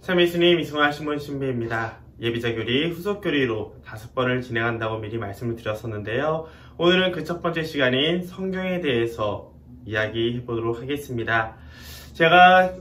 참 예수님 이승환 신문 신부입니다. 예비자교리 후속교리로 5번을 진행한다고 미리 말씀을 드렸었는데요. 오늘은 그 첫 번째 시간인 성경에 대해서 이야기해 보도록 하겠습니다. 제가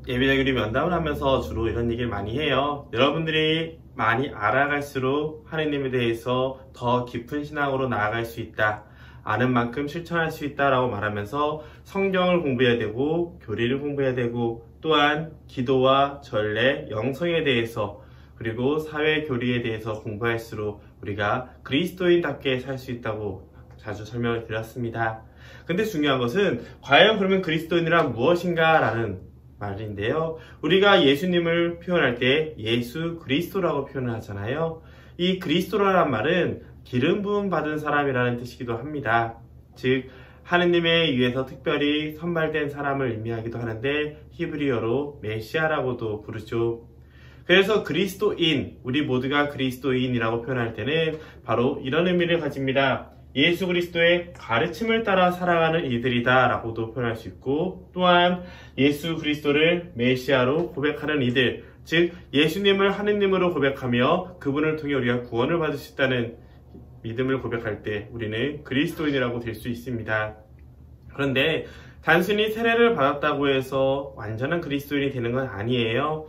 예비자교리 면담을 하면서 주로 이런 얘기를 많이 해요. 여러분들이 많이 알아갈수록 하느님에 대해서 더 깊은 신앙으로 나아갈 수 있다. 아는 만큼 실천할 수 있다라고 말하면서 성경을 공부해야 되고 교리를 공부해야 되고 또한 기도와 전례, 영성에 대해서 그리고 사회 교리에 대해서 공부할수록 우리가 그리스도인답게 살 수 있다고 자주 설명을 드렸습니다. 근데 중요한 것은 과연 그러면 그리스도인이란 무엇인가 라는 말인데요. 우리가 예수님을 표현할 때 예수 그리스도라고 표현을 하잖아요. 이 그리스도라는 말은 기름 부음 받은 사람이라는 뜻이기도 합니다. 즉 하느님에 의해서 특별히 선발된 사람을 의미하기도 하는데 히브리어로 메시아라고도 부르죠. 그래서 그리스도인, 우리 모두가 그리스도인이라고 표현할 때는 바로 이런 의미를 가집니다. 예수 그리스도의 가르침을 따라 살아가는 이들이다 라고도 표현할 수 있고, 또한 예수 그리스도를 메시아로 고백하는 이들, 즉 예수님을 하느님으로 고백하며 그분을 통해 우리가 구원을 받을 수 있다는 믿음을 고백할 때 우리는 그리스도인이라고 될 수 있습니다. 그런데 단순히 세례를 받았다고 해서 완전한 그리스도인이 되는 건 아니에요.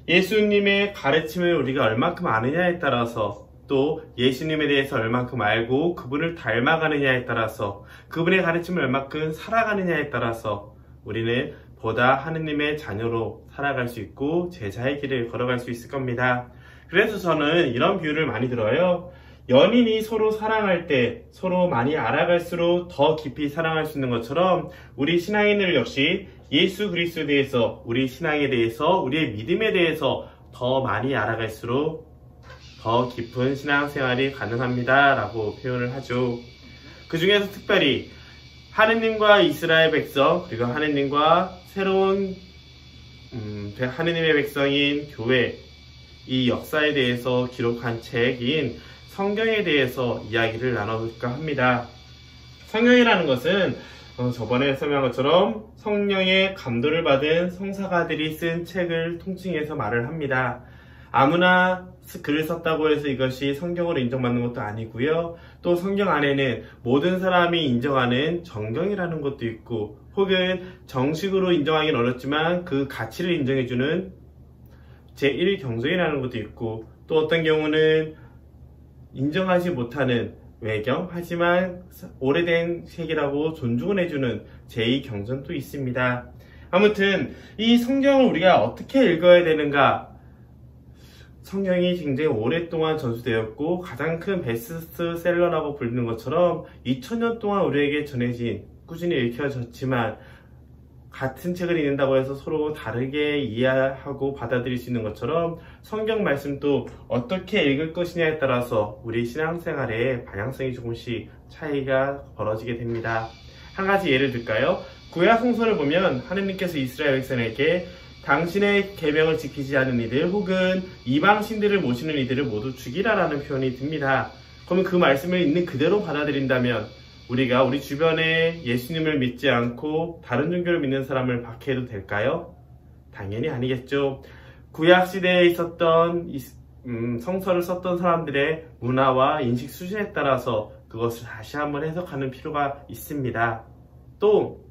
예수님의 가르침을 우리가 얼마큼 아느냐에 따라서, 또 예수님에 대해서 얼마큼 알고 그분을 닮아가느냐에 따라서, 그분의 가르침을 얼마큼 살아가느냐에 따라서 우리는 보다 하느님의 자녀로 살아갈 수 있고 제자의 길을 걸어갈 수 있을 겁니다. 그래서 저는 이런 비유를 많이 들어요. 연인이 서로 사랑할 때 서로 많이 알아갈수록 더 깊이 사랑할 수 있는 것처럼 우리 신앙인들 역시 예수 그리스도에 대해서, 우리 신앙에 대해서, 우리의 믿음에 대해서 더 많이 알아갈수록 더 깊은 신앙생활이 가능합니다 라고 표현을 하죠. 그 중에서 특별히 하느님과 이스라엘 백성, 그리고 하느님과 새로운 하느님의 백성인 교회, 이 역사에 대해서 기록한 책인 성경에 대해서 이야기를 나눠볼까 합니다. 성경이라는 것은 저번에 설명한 것처럼 성령의 감도를 받은 성사가들이 쓴 책을 통칭해서 말을 합니다. 아무나 글을 썼다고 해서 이것이 성경으로 인정받는 것도 아니고요. 또 성경 안에는 모든 사람이 인정하는 정경이라는 것도 있고, 혹은 정식으로 인정하기는 어렵지만 그 가치를 인정해주는 제1경전이라는 것도 있고, 또 어떤 경우는 인정하지 못하는 외경, 하지만 오래된 책이라고 존중을 해주는 제2경전도 있습니다. 아무튼 이 성경을 우리가 어떻게 읽어야 되는가? 성경이 굉장히 오랫동안 전수되었고 가장 큰 베스트셀러라고 불리는 것처럼 2000년 동안 우리에게 전해진, 꾸준히 읽혀졌지만 같은 책을 읽는다고 해서 서로 다르게 이해하고 받아들일 수 있는 것처럼 성경 말씀도 어떻게 읽을 것이냐에 따라서 우리 신앙생활의 방향성이 조금씩 차이가 벌어지게 됩니다. 한 가지 예를 들까요? 구약 성서를 보면 하느님께서 이스라엘 백성에게 당신의 계명을 지키지 않은 이들 혹은 이방신들을 모시는 이들을 모두 죽이라라는 표현이 듭니다. 그러면 그 말씀을 있는 그대로 받아들인다면 우리가 우리 주변에 예수님을 믿지 않고 다른 종교를 믿는 사람을 박해해도 될까요? 당연히 아니겠죠. 구약시대에 있었던 성서를 썼던 사람들의 문화와 인식 수준에 따라서 그것을 다시 한번 해석하는 필요가 있습니다. 또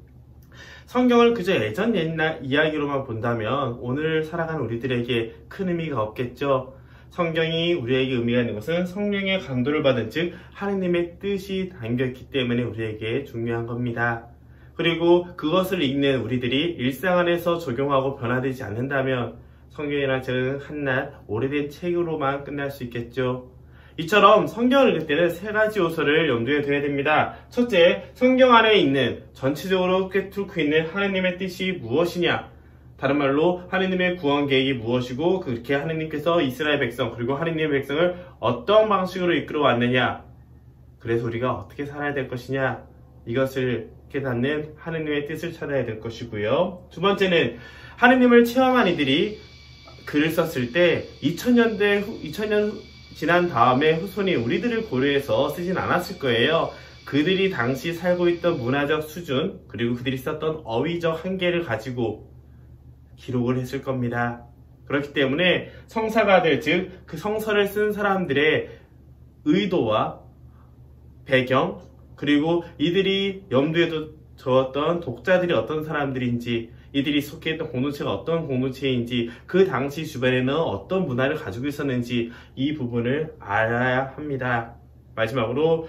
성경을 그저 예전 옛날 이야기로만 본다면 오늘 살아가는 우리들에게 큰 의미가 없겠죠. 성경이 우리에게 의미가 있는 것은 성령의 강도를 받은, 즉 하느님의 뜻이 담겨있기 때문에 우리에게 중요한 겁니다. 그리고 그것을 읽는 우리들이 일상 안에서 적용하고 변화되지 않는다면 성경이란 책은 한낱 오래된 책으로만 끝날 수 있겠죠. 이처럼 성경을 읽을 때는 3가지 요소를 염두에 둬야 됩니다. 첫째, 성경 안에 있는 전체적으로 꿰뚫고 있는 하느님의 뜻이 무엇이냐, 다른 말로 하느님의 구원 계획이 무엇이고 그렇게 하느님께서 이스라엘 백성 그리고 하느님의 백성을 어떤 방식으로 이끌어 왔느냐, 그래서 우리가 어떻게 살아야 될 것이냐, 이것을 깨닫는 하느님의 뜻을 찾아야 될 것이고요. 두 번째는 하느님을 체험한 이들이 글을 썼을 때 2000년 지난 다음에 후손이 우리들을 고려해서 쓰진 않았을 거예요. 그들이 당시 살고 있던 문화적 수준 그리고 그들이 썼던 어휘적 한계를 가지고 기록을 했을 겁니다. 그렇기 때문에 성사가들, 즉 그 성서를 쓴 사람들의 의도와 배경, 그리고 이들이 염두에 두었던 독자들이 어떤 사람들인지, 이들이 속해 있던 공동체가 어떤 공동체인지, 그 당시 주변에는 어떤 문화를 가지고 있었는지 이 부분을 알아야 합니다. 마지막으로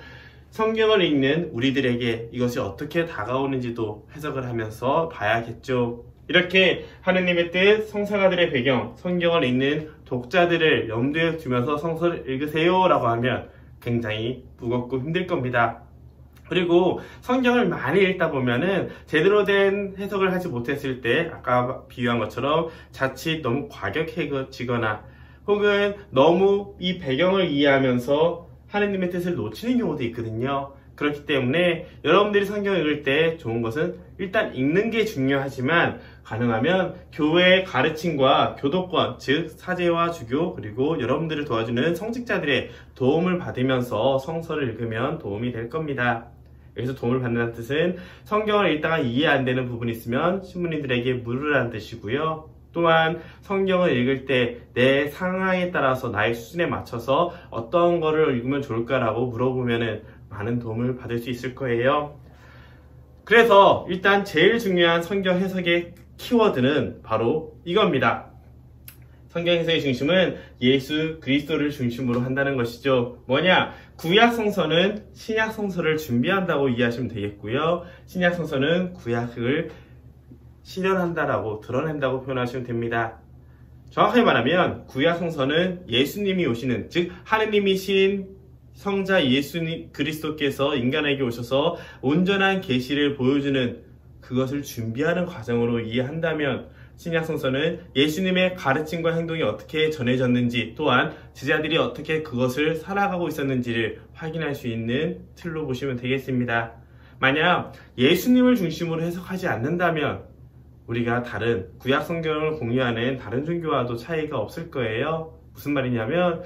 성경을 읽는 우리들에게 이것이 어떻게 다가오는지도 해석을 하면서 봐야겠죠. 이렇게 하느님의 뜻, 성사가들의 배경, 성경을 읽는 독자들을 염두에 두면서 성서를 읽으세요 라고 하면 굉장히 무겁고 힘들 겁니다. 그리고 성경을 많이 읽다 보면은 제대로 된 해석을 하지 못했을 때 아까 비유한 것처럼 자칫 너무 과격해지거나 혹은 너무 이 배경을 이해하면서 하느님의 뜻을 놓치는 경우도 있거든요. 그렇기 때문에 여러분들이 성경을 읽을 때 좋은 것은 일단 읽는 게 중요하지만 가능하면 교회의 가르침과 교도권, 즉 사제와 주교, 그리고 여러분들을 도와주는 성직자들의 도움을 받으면서 성서를 읽으면 도움이 될 겁니다. 여기서 도움을 받는다는 뜻은 성경을 읽다가 이해 안 되는 부분이 있으면 신부님들에게 물으라는 뜻이고요. 또한 성경을 읽을 때 내 상황에 따라서 나의 수준에 맞춰서 어떤 거를 읽으면 좋을까라고 물어보면 많은 도움을 받을 수 있을 거예요. 그래서 일단 제일 중요한 성경 해석의 키워드는 바로 이겁니다. 성경 해석의 중심은 예수 그리스도를 중심으로 한다는 것이죠. 뭐냐? 구약 성서는 신약 성서를 준비한다고 이해하시면 되겠고요. 신약 성서는 구약을 실현한다라고 드러낸다고 표현하시면 됩니다. 정확하게 말하면 구약 성서는 예수님이 오시는, 즉 하느님이신 성자 예수 그리스도께서 인간에게 오셔서 온전한 계시를 보여주는 그것을 준비하는 과정으로 이해한다면, 신약 성서는 예수님의 가르침과 행동이 어떻게 전해졌는지, 또한 제자들이 어떻게 그것을 살아가고 있었는지를 확인할 수 있는 틀로 보시면 되겠습니다. 만약 예수님을 중심으로 해석하지 않는다면 우리가 다른 구약 성경을 공유하는 다른 종교와도 차이가 없을 거예요. 무슨 말이냐면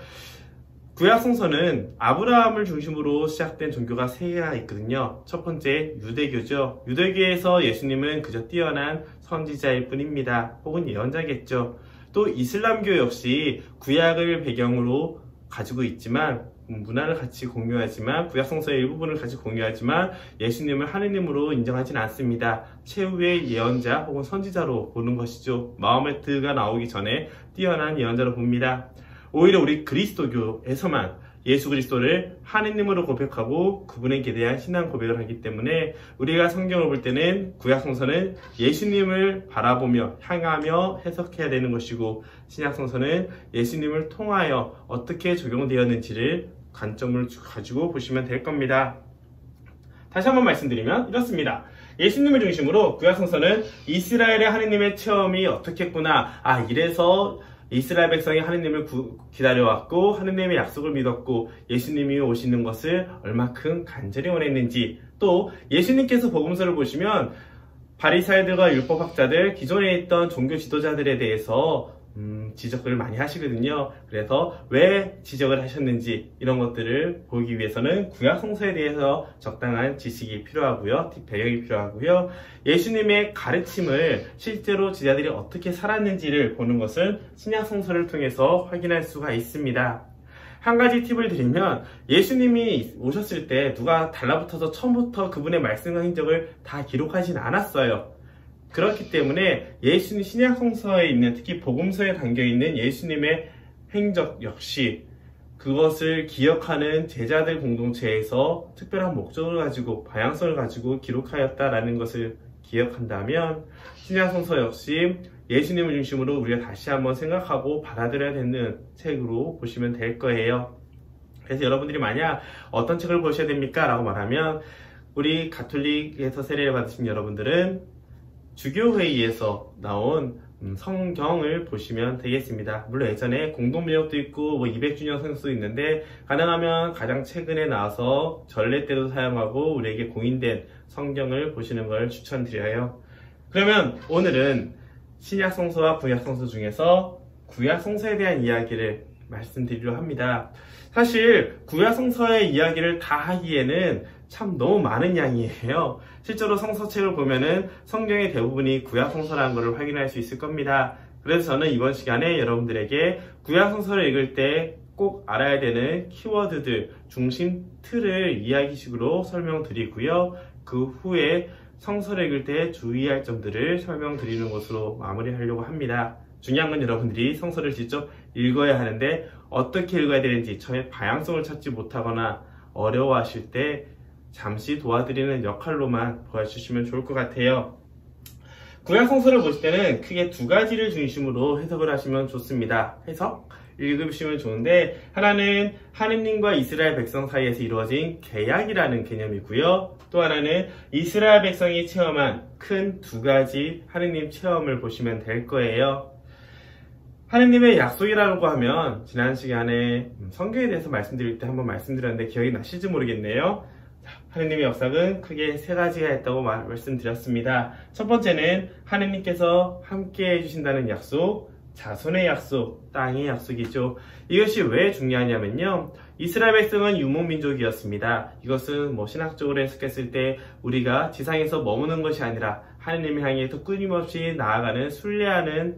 구약 성서는 아브라함을 중심으로 시작된 종교가 세 개가 있거든요. 첫 번째 유대교죠. 유대교에서 예수님은 그저 뛰어난 선지자일 뿐입니다. 혹은 예언자겠죠. 또 이슬람교 역시 구약을 배경으로 가지고 있지만 문화를 같이 공유하지만 구약 성서의 일부분을 같이 공유하지만 예수님을 하느님으로 인정하지는 않습니다. 최후의 예언자 혹은 선지자로 보는 것이죠. 마호메트가 나오기 전에 뛰어난 예언자로 봅니다. 오히려 우리 그리스도교에서만 예수 그리스도를 하느님으로 고백하고 그분에게 대한 신앙 고백을 하기 때문에 우리가 성경을 볼 때는 구약 성서는 예수님을 바라보며 향하며 해석해야 되는 것이고, 신약 성서는 예수님을 통하여 어떻게 적용되었는지를 관점을 가지고 보시면 될 겁니다. 다시 한번 말씀드리면 이렇습니다. 예수님을 중심으로 구약 성서는 이스라엘의 하느님의 체험이 어떻겠구나, 이래서 이스라엘 백성이 하느님을 기다려왔고 하느님의 약속을 믿었고 예수님이 오시는 것을 얼마큼 간절히 원했는지, 또 예수님께서 복음서를 보시면 바리사이들과 율법학자들, 기존에 있던 종교 지도자들에 대해서 지적을 많이 하시거든요. 그래서 왜 지적을 하셨는지 이런 것들을 보기 위해서는 구약 성서에 대해서 적당한 지식이 필요하고요. 배경이 필요하고요. 예수님의 가르침을 실제로 제자들이 어떻게 살았는지를 보는 것은 신약 성서를 통해서 확인할 수가 있습니다. 한 가지 팁을 드리면 예수님이 오셨을 때 누가 달라붙어서 처음부터 그분의 말씀과 행적을 다 기록하진 않았어요. 그렇기 때문에 예수님 신약 성서에 있는, 특히 복음서에 담겨 있는 예수님의 행적 역시 그것을 기억하는 제자들 공동체에서 특별한 목적을 가지고 방향성을 가지고 기록하였다라는 것을 기억한다면 신약 성서 역시 예수님을 중심으로 우리가 다시 한번 생각하고 받아들여야 되는 책으로 보시면 될 거예요. 그래서 여러분들이 만약 어떤 책을 보셔야 됩니까? 라고 말하면 우리 가톨릭에서 세례를 받으신 여러분들은 주교회의에서 나온 성경을 보시면 되겠습니다. 물론 예전에 공동번역도 있고 200주년 성서도 있는데 가능하면 가장 최근에 나와서 전례 때도 사용하고 우리에게 공인된 성경을 보시는 걸 추천드려요. 그러면 오늘은 신약 성서와 구약 성서 중에서 구약 성서에 대한 이야기를 말씀드리려 합니다. 사실 구약 성서의 이야기를 다 하기에는 참 너무 많은 양이에요. 실제로 성서책을 보면은 성경의 대부분이 구약 성서라는 것을 확인할 수 있을 겁니다. 그래서 저는 이번 시간에 여러분들에게 구약 성서를 읽을 때 꼭 알아야 되는 키워드들, 중심 틀을 이야기식으로 설명드리고요. 그 후에 성서를 읽을 때 주의할 점들을 설명드리는 것으로 마무리하려고 합니다. 중요한 건 여러분들이 성서를 직접 읽어야 하는데 어떻게 읽어야 되는지 처음에 방향성을 찾지 못하거나 어려워하실 때 잠시 도와드리는 역할로만 도와주시면 좋을 것 같아요. 구약 성서를 보실 때는 크게 두 가지를 중심으로 해석을 하시면 좋습니다. 해석 읽으시면 좋은데, 하나는 하느님과 이스라엘 백성 사이에서 이루어진 계약이라는 개념이고요. 또 하나는 이스라엘 백성이 체험한 큰 두 가지 하느님 체험을 보시면 될 거예요. 하느님의 약속이라고 하면 지난 시간에 성경에 대해서 말씀드릴 때 한번 말씀드렸는데 기억이 나실지 모르겠네요. 하느님의 약속은 크게 세 가지가 있다고 말씀드렸습니다. 첫 번째는 하느님께서 함께 해주신다는 약속, 자손의 약속, 땅의 약속이죠. 이것이 왜 중요하냐면요, 이스라엘 백성은 유목민족이었습니다. 이것은 신학적으로 해석했을 때 우리가 지상에서 머무는 것이 아니라 하느님을 향해 또 끊임없이 나아가는 순례하는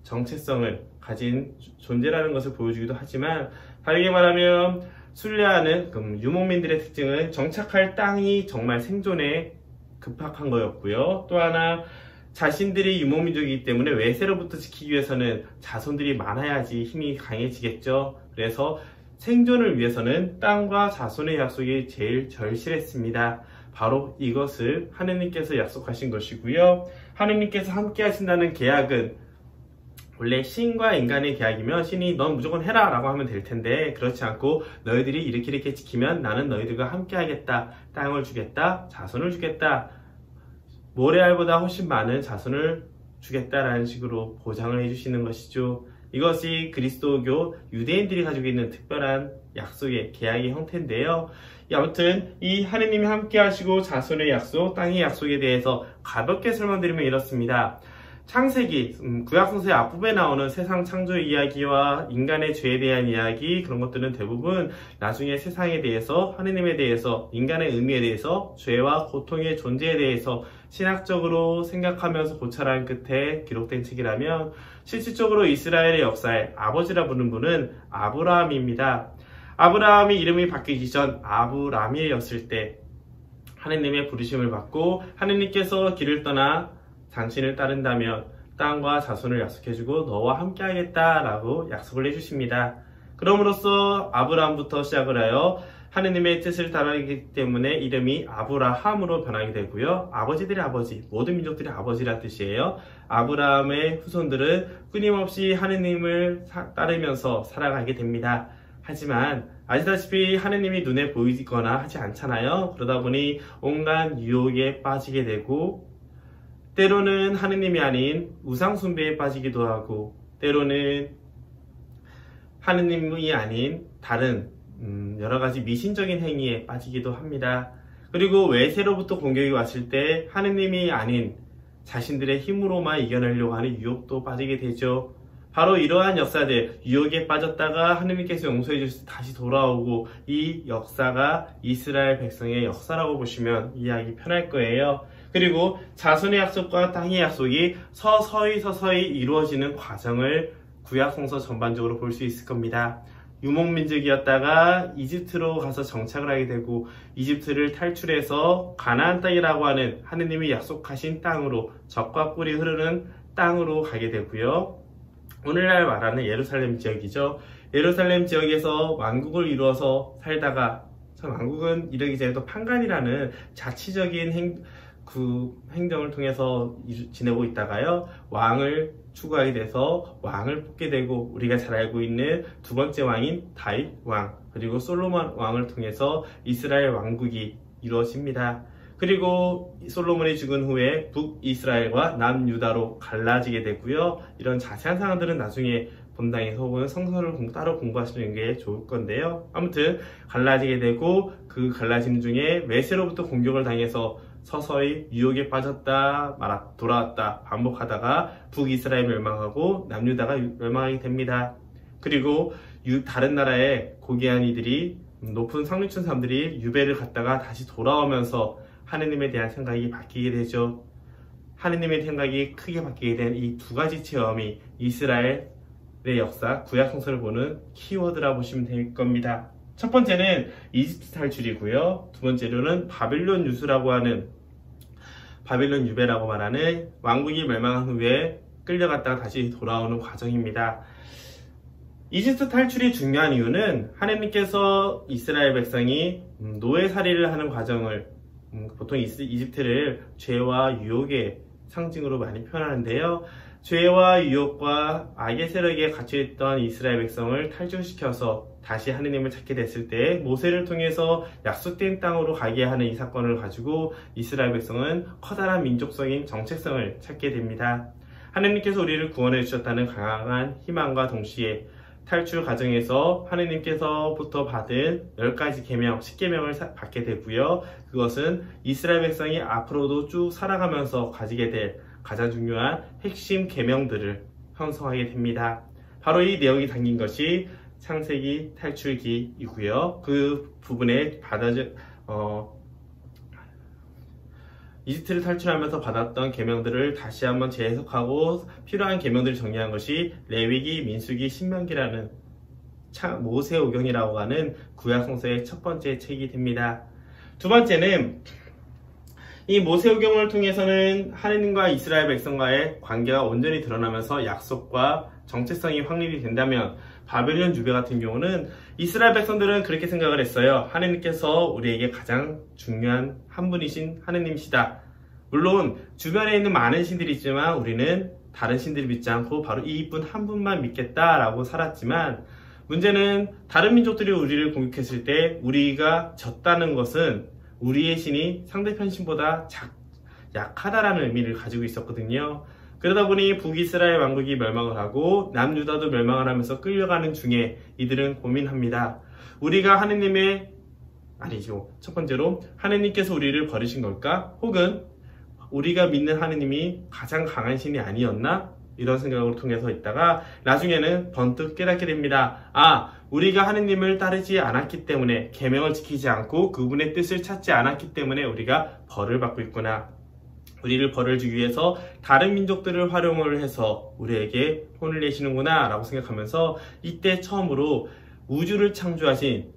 정체성을 가진 존재라는 것을 보여주기도 하지만, 다르게 말하면 순례하는 유목민들의 특징은 정착할 땅이 정말 생존에 급박한 거였고요. 또 하나, 자신들이 유목민족이기 때문에 외세로부터 지키기 위해서는 자손들이 많아야지 힘이 강해지겠죠. 그래서 생존을 위해서는 땅과 자손의 약속이 제일 절실했습니다. 바로 이것을 하느님께서 약속하신 것이고요. 하느님께서 함께 하신다는 계약은 원래 신과 인간의 계약이면 신이 넌 무조건 해라 라고 하면 될 텐데, 그렇지 않고 너희들이 이렇게 지키면 나는 너희들과 함께 하겠다, 땅을 주겠다, 자손을 주겠다, 모래알보다 훨씬 많은 자손을 주겠다라는 식으로 보장을 해주시는 것이죠. 이것이 그리스도교 유대인들이 가지고 있는 특별한 약속의 계약의 형태인데요. 아무튼 이 하느님이 함께 하시고 자손의 약속, 땅의 약속에 대해서 가볍게 설명드리면 이렇습니다. 창세기, 구약성서의 앞부분에 나오는 세상 창조 이야기와 인간의 죄에 대한 이야기, 그런 것들은 대부분 나중에 세상에 대해서, 하느님에 대해서, 인간의 의미에 대해서, 죄와 고통의 존재에 대해서 신학적으로 생각하면서 고찰한 끝에 기록된 책이라면, 실질적으로 이스라엘의 역사의 아버지라 부르는 분은 아브라함입니다. 아브라함이 이름이 바뀌기 전 아브라함이었을 때 하느님의 부르심을 받고, 하느님께서 길을 떠나 당신을 따른다면 땅과 자손을 약속해주고 너와 함께 하겠다라고 약속을 해주십니다. 그럼으로써 아브라함부터 시작을 하여 하느님의 뜻을 따르기 때문에 이름이 아브라함으로 변하게 되고요. 아버지들의 아버지, 모든 민족들의 아버지란 뜻이에요. 아브라함의 후손들은 끊임없이 하느님을 따르면서 살아가게 됩니다. 하지만 아시다시피 하느님이 눈에 보이거나 하지 않잖아요. 그러다 보니 온갖 유혹에 빠지게 되고, 때로는 하느님이 아닌 우상숭배에 빠지기도 하고, 때로는 하느님이 아닌 다른 여러가지 미신적인 행위에 빠지기도 합니다. 그리고 외세로부터 공격이 왔을 때 하느님이 아닌 자신들의 힘으로만 이겨내려고 하는 유혹도 빠지게 되죠. 바로 이러한 역사들, 유혹에 빠졌다가 하느님께서 용서해 주셔서 다시 돌아오고, 이 역사가 이스라엘 백성의 역사라고 보시면 이해하기 편할 거예요. 그리고 자손의 약속과 땅의 약속이 서서히 이루어지는 과정을 구약성서 전반적으로 볼 수 있을 겁니다. 유목민족이었다가 이집트로 가서 정착을 하게 되고, 이집트를 탈출해서 가나안 땅이라고 하는 하느님이 약속하신 땅으로, 젖과 꿀이 흐르는 땅으로 가게 되고요. 오늘날 말하는 예루살렘 지역이죠. 예루살렘 지역에서 왕국을 이루어서 살다가, 왕국은 이르기 전에도 판간이라는 자치적인 행정을 통해서 지내고 있다가요, 왕을 추구하게 돼서 왕을 뽑게 되고, 우리가 잘 알고 있는 두 번째 왕인 다윗 왕, 그리고 솔로몬 왕을 통해서 이스라엘 왕국이 이루어집니다. 그리고 솔로몬이 죽은 후에 북이스라엘과 남유다로 갈라지게 되고요. 이런 자세한 사항들은 나중에 본당에서 혹은 성서를 따로 공부하시는 게 좋을 건데요. 아무튼 갈라지게 되고, 그 갈라짐 중에 외세로부터 공격을 당해서 서서히 유혹에 빠졌다 돌아왔다 반복하다가 북이스라엘 멸망하고 남유다가 멸망하게 됩니다. 그리고 다른 나라의 고귀한 이들이, 높은 상류층 사람들이 유배를 갔다가 다시 돌아오면서 하느님에 대한 생각이 바뀌게 되죠. 하느님의 생각이 크게 바뀌게 된 이 두 가지 체험이 이스라엘의 역사, 구약 성서를 보는 키워드라 보시면 될 겁니다. 첫 번째는 이집트 탈출이고요. 두 번째로는 바빌론 유수라고 하는, 바빌론 유배라고 말하는 왕국이 멸망한 후에 끌려갔다가 다시 돌아오는 과정입니다. 이집트 탈출이 중요한 이유는 하나님께서 이스라엘 백성이 노예살이를 하는 과정을, 보통 이집트를 죄와 유혹의 상징으로 많이 표현하는데요. 죄와 유혹과 악의 세력에 갇혀있던 이스라엘 백성을 탈출시켜서 다시 하느님을 찾게 됐을 때 모세를 통해서 약속된 땅으로 가게 하는 이 사건을 가지고 이스라엘 백성은 커다란 민족적인 정체성을 찾게 됩니다. 하느님께서 우리를 구원해 주셨다는 강한 희망과 동시에 탈출 과정에서 하느님께서부터 받은 10가지 계명, 10계명을 받게 되고요. 그것은 이스라엘 백성이 앞으로도 쭉 살아가면서 가지게 될 가장 중요한 핵심 계명들을 형성하게 됩니다. 바로 이 내용이 담긴 것이 창세기 탈출기이고요. 그 부분에 이집트를 탈출하면서 받았던 계명들을 다시 한번 재해석하고 필요한 계명들을 정리한 것이 레위기, 민수기, 신명기라는 모세오경이라고 하는 구약 성서의 첫 번째 책이 됩니다. 두 번째는 이 모세오경을 통해서는 하느님과 이스라엘 백성과의 관계가 온전히 드러나면서 약속과 정체성이 확립이 된다면, 바벨론 유배 같은 경우는 이스라엘 백성들은 그렇게 생각을 했어요. 하느님께서 우리에게 가장 중요한 한 분이신 하느님이시다. 물론 주변에 있는 많은 신들이 있지만 우리는 다른 신들을 믿지 않고 바로 이분 한 분만 믿겠다라고 살았지만, 문제는 다른 민족들이 우리를 공격했을 때 우리가 졌다는 것은 우리의 신이 상대편 신보다 약하다라는 의미를 가지고 있었거든요. 그러다 보니 북이스라엘 왕국이 멸망을 하고 남유다도 멸망을 하면서 끌려가는 중에 이들은 고민합니다. 우리가 첫 번째로 하느님께서 우리를 버리신 걸까? 혹은 우리가 믿는 하느님이 가장 강한 신이 아니었나? 이런 생각을 통해서 있다가 나중에는 번뜩 깨닫게 됩니다. 우리가 하느님을 따르지 않았기 때문에, 계명을 지키지 않고 그분의 뜻을 찾지 않았기 때문에 우리가 벌을 받고 있구나. 우리를 벌을 주기 위해서 다른 민족들을 활용을 해서 우리에게 혼을 내시는구나 라고 생각하면서 이때 처음으로 우주를 창조하신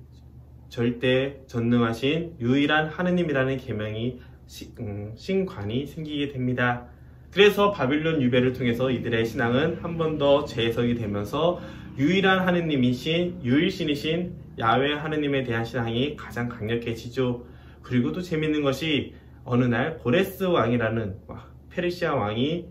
절대 전능하신 유일한 하느님이라는 계명이 신관이 생기게 됩니다. 그래서 바빌론 유배를 통해서 이들의 신앙은 한 번 더 재해석이 되면서 유일한 하느님이신, 유일신이신 야훼 하느님에 대한 신앙이 가장 강력해지죠. 그리고 또 재밌는 것이 어느 날 고레스 왕이라는 페르시아 왕이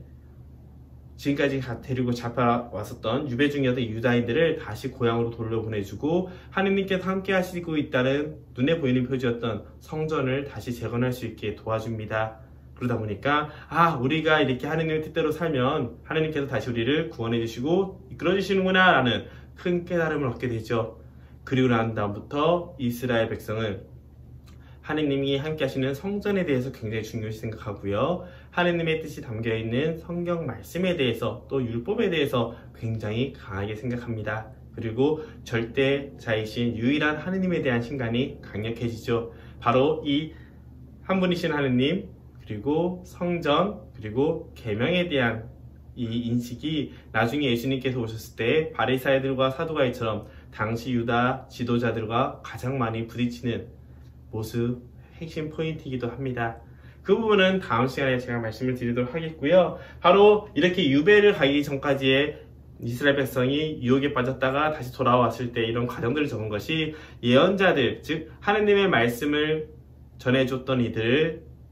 지금까지 데리고 잡아왔었던 유배 중이었던 유다인들을 다시 고향으로 돌려보내주고 하느님께서 함께 하시고 있다는 눈에 보이는 표지였던 성전을 다시 재건할 수 있게 도와줍니다. 그러다 보니까 우리가 이렇게 하느님의 뜻대로 살면 하느님께서 다시 우리를 구원해 주시고 이끌어 주시는구나 라는 큰 깨달음을 얻게 되죠. 그리고 난 다음부터 이스라엘 백성은 하느님이 함께 하시는 성전에 대해서 굉장히 중요시 생각하고요. 하느님의 뜻이 담겨있는 성경 말씀에 대해서, 또 율법에 대해서 굉장히 강하게 생각합니다. 그리고 절대자이신 유일한 하느님에 대한 신간이 강력해지죠. 바로 이 한 분이신 하느님, 그리고 성전, 그리고 계명에 대한 이 인식이 나중에 예수님께서 오셨을 때 바리사이들과 사두가이처럼 당시 유다 지도자들과 가장 많이 부딪히는 모습, 핵심 포인트이기도 합니다. 그 부분은 다음 시간에 제가 말씀을 드리도록 하겠고요. 바로 이렇게 유배를 가기 전까지의 이스라엘 백성이 유혹에 빠졌다가 다시 돌아왔을 때 이런 과정들을 적은 것이 예언자들, 즉 하느님의 말씀을 전해줬던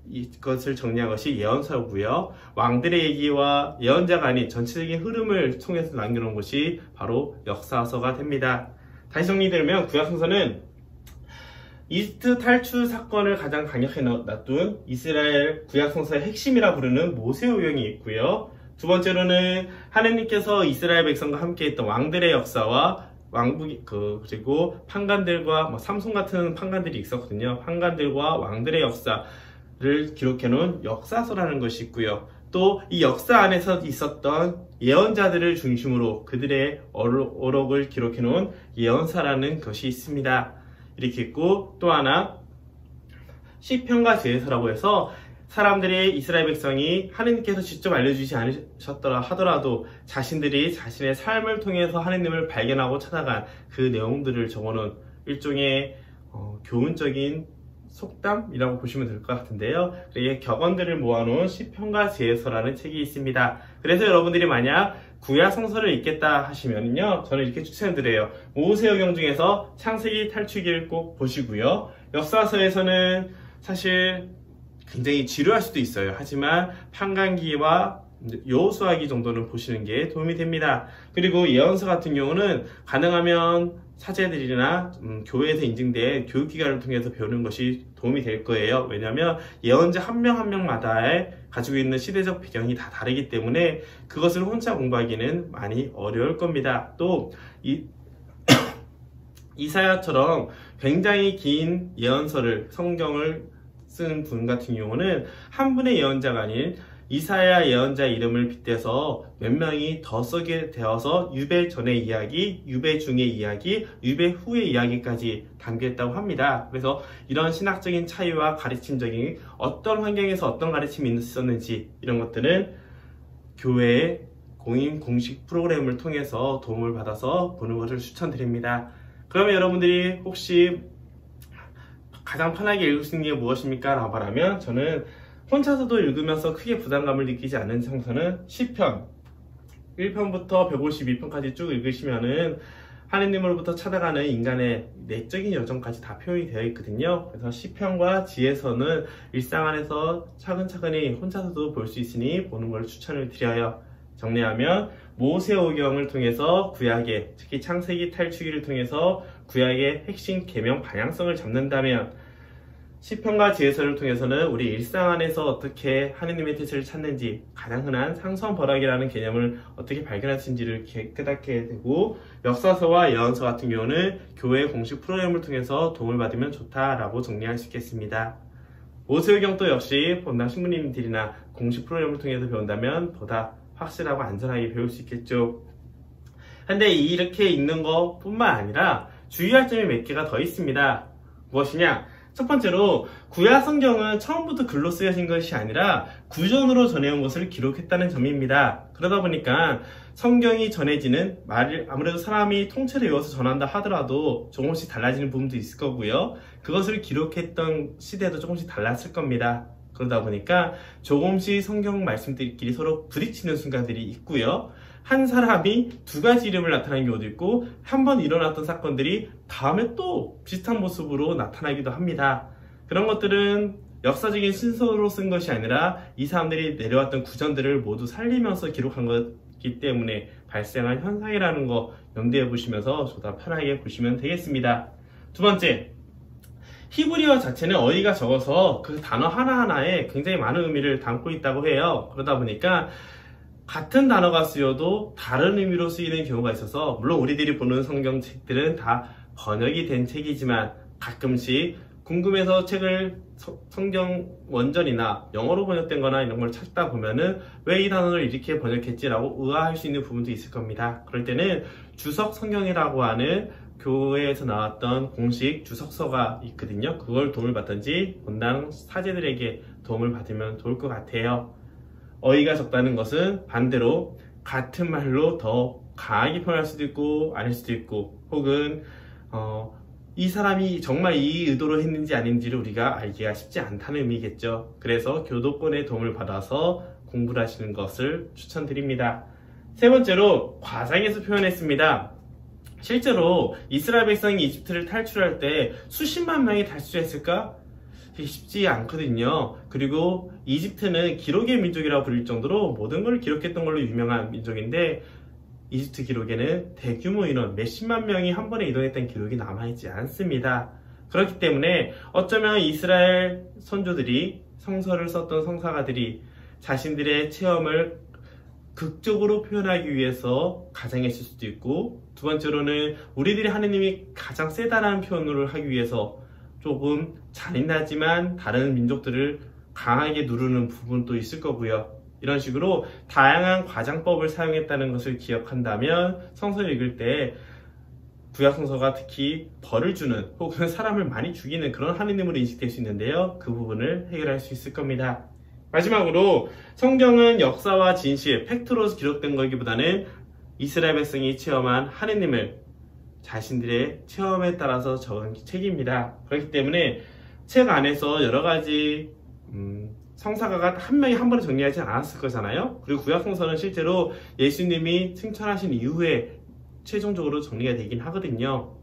이것을 정리한 것이 예언서고요. 왕들의 얘기와 예언자가 아닌 전체적인 흐름을 통해서 남겨놓은 것이 바로 역사서가 됩니다. 다시 정리되면 구약성서는 이집트 탈출 사건을 가장 강력하게 놔둔 이스라엘 구약성서의 핵심이라 부르는 모세오경이 있고요. 두 번째로는 하느님께서 이스라엘 백성과 함께 했던 왕들의 역사와 그리고 판관들과 삼손 같은 판관들이 있었거든요. 판관들과 왕들의 역사를 기록해 놓은 역사서라는 것이 있고요. 또 이 역사 안에서 있었던 예언자들을 중심으로 그들의 어록을 기록해 놓은 예언사라는 것이 있습니다. 이렇게 있고, 또 하나 시편과 제사라고 해서 사람들이 이스라엘 백성이 하느님께서 직접 알려주지 않으셨더라 하더라도 자신들이 자신의 삶을 통해서 하느님을 발견하고 찾아간 그 내용들을 적어놓은 일종의 교훈적인 속담이라고 보시면 될 것 같은데요. 이게 격언들을 모아놓은 시편과 지혜서라는 책이 있습니다. 그래서 여러분들이 만약 구약 성서를 읽겠다 하시면요, 저는 이렇게 추천드려요. 모세오경 중에서 창세기 탈출기를 꼭 보시고요. 역사서에서는 사실 굉장히 지루할 수도 있어요. 하지만 판관기와 여호수아기 정도는 보시는 게 도움이 됩니다. 그리고 예언서 같은 경우는 가능하면 사제들이나 교회에서 인증된 교육기관을 통해서 배우는 것이 도움이 될 거예요. 왜냐하면 예언자 한 명 한 명마다의 가지고 있는 시대적 배경이 다 다르기 때문에 그것을 혼자 공부하기는 많이 어려울 겁니다. 또 이사야처럼 굉장히 긴 예언서를 성경을 쓴 분 같은 경우는 한 분의 예언자가 아닌 이사야 예언자 이름을 빗대서 몇 명이 더 쓰게 되어서 유배 전의 이야기, 유배 중의 이야기, 유배 후의 이야기까지 담겨있다고 합니다. 그래서 이런 신학적인 차이와 가르침적인 어떤 환경에서 어떤 가르침이 있었는지 이런 것들은 교회의 공인 공식 프로그램을 통해서 도움을 받아서 보는 것을 추천드립니다. 그러면 여러분들이 혹시 가장 편하게 읽을 수 있는 게 무엇입니까? 라고 말하면 저는 혼자서도 읽으면서 크게 부담감을 느끼지 않는 성서는 시편 1편부터 152편까지 쭉 읽으시면은 하느님으로부터 찾아가는 인간의 내적인 여정까지 다 표현이 되어 있거든요. 그래서 시편과 지혜서는 일상 안에서 차근차근히 혼자서도 볼 수 있으니 보는 걸 추천을 드려요. 정리하면 모세오경을 통해서 구약의, 특히 창세기 탈출기를 통해서 구약의 핵심 계명 방향성을 잡는다면 시편과 지혜서를 통해서는 우리 일상 안에서 어떻게 하느님의 뜻을 찾는지, 가장 흔한 상선벌악이라는 개념을 어떻게 발견할 수 있는지를 깨닫게 되고, 역사서와 예언서 같은 경우는 교회 공식 프로그램을 통해서 도움을 받으면 좋다라고 정리할 수 있겠습니다. 모세오경도 역시 본당 신부님들이나 공식 프로그램을 통해서 배운다면 보다 확실하고 안전하게 배울 수 있겠죠. 근데 이렇게 읽는 것 뿐만 아니라 주의할 점이 몇 개가 더 있습니다. 무엇이냐? 첫 번째로 구약 성경은 처음부터 글로 쓰여진 것이 아니라 구전으로 전해온 것을 기록했다는 점입니다. 그러다 보니까 성경이 전해지는 말을 아무래도 사람이 통째로 외워서 전한다 하더라도 조금씩 달라지는 부분도 있을 거고요. 그것을 기록했던 시대도 조금씩 달랐을 겁니다. 그러다 보니까 조금씩 성경 말씀들끼리 서로 부딪히는 순간들이 있고요. 한 사람이 두 가지 이름을 나타내는 경우도 있고, 한 번 일어났던 사건들이 다음에 또 비슷한 모습으로 나타나기도 합니다. 그런 것들은 역사적인 신서로 쓴 것이 아니라 이 사람들이 내려왔던 구전들을 모두 살리면서 기록한 것이기 때문에 발생한 현상이라는 거 염두에 보시면서 보다 편하게 보시면 되겠습니다. 두 번째, 히브리어 자체는 어휘가 적어서 그 단어 하나하나에 굉장히 많은 의미를 담고 있다고 해요. 그러다 보니까 같은 단어가 쓰여도 다른 의미로 쓰이는 경우가 있어서, 물론 우리들이 보는 성경책들은 다 번역이 된 책이지만 가끔씩 궁금해서 책을 성경 원전이나 영어로 번역된 거나 이런 걸 찾다 보면은 왜 이 단어를 이렇게 번역했지라고 의아할 수 있는 부분도 있을 겁니다. 그럴 때는 주석 성경이라고 하는 교회에서 나왔던 공식 주석서가 있거든요. 그걸 도움을 받든지 본당 사제들에게 도움을 받으면 좋을 것 같아요. 어휘가 적다는 것은 반대로 같은 말로 더 강하게 표현할 수도 있고 아닐 수도 있고, 혹은 이 사람이 정말 이 의도로 했는지 아닌지를 우리가 알기가 쉽지 않다는 의미겠죠. 그래서 교도권의 도움을 받아서 공부를 하시는 것을 추천드립니다. 세 번째로 과장해서 표현했습니다. 실제로 이스라엘 백성이 이집트를 탈출할 때 수십만 명이 탈출했을까? 쉽지 않거든요. 그리고 이집트는 기록의 민족이라고 불릴 정도로 모든 걸 기록했던 걸로 유명한 민족인데, 이집트 기록에는 대규모 인원 몇십만 명이 한 번에 이동했다는 기록이 남아있지 않습니다. 그렇기 때문에 어쩌면 이스라엘 선조들이, 성서를 썼던 성사가들이 자신들의 체험을 극적으로 표현하기 위해서 가장했을 수도 있고, 두 번째로는 우리들이 하느님이 가장 세다라는 표현을 하기 위해서 조금 잔인하지만 다른 민족들을 강하게 누르는 부분도 있을 거고요. 이런 식으로 다양한 과장법을 사용했다는 것을 기억한다면 성서를 읽을 때 구약 성서가 특히 벌을 주는, 혹은 사람을 많이 죽이는 그런 하느님으로 인식될 수 있는데요. 그 부분을 해결할 수 있을 겁니다. 마지막으로 성경은 역사와 진실, 팩트로 기록된 거기보다는 이스라엘 백성이 체험한 하느님을 자신들의 체험에 따라서 적은 책입니다. 그렇기 때문에 책 안에서 여러 가지 성사가가 한 명이 한 번에 정리하지 않았을 거잖아요. 그리고 구약성서는 실제로 예수님이 승천하신 이후에 최종적으로 정리가 되긴 하거든요.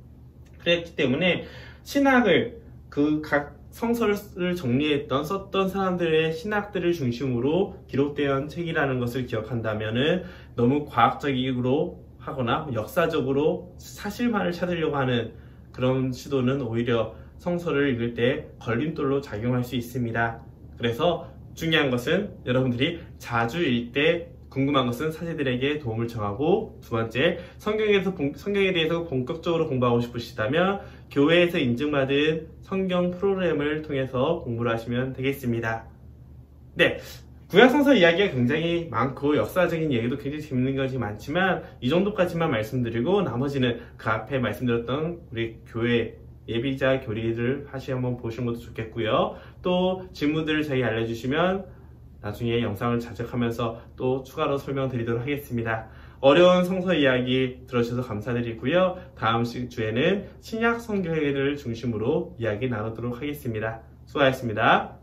그렇기 때문에 신학을 그 각 성서를 정리했던 썼던 사람들의 신학들을 중심으로 기록된 책이라는 것을 기억한다면은 너무 과학적으로 하거나 역사적으로 사실만을 찾으려고 하는 그런 시도는 오히려 성서를 읽을 때 걸림돌로 작용할 수 있습니다. 그래서 중요한 것은 여러분들이 자주 읽을 때 궁금한 것은 사제들에게 도움을 청하고, 두 번째, 성경에 대해서 본격적으로 공부하고 싶으시다면 교회에서 인증받은 성경 프로그램을 통해서 공부를 하시면 되겠습니다. 네, 구약성서 이야기가 굉장히 많고 역사적인 얘기도 굉장히 재밌는 것이 많지만 이 정도까지만 말씀드리고 나머지는 그 앞에 말씀드렸던 우리 교회 예비자 교리를 다시 한번 보시는 것도 좋겠고요. 또 질문들을 저희 알려주시면 나중에 영상을 자작하면서 또 추가로 설명드리도록 하겠습니다. 어려운 성서 이야기 들어주셔서 감사드리고요. 다음 주에는 신약 성경을 중심으로 이야기 나누도록 하겠습니다. 수고하셨습니다.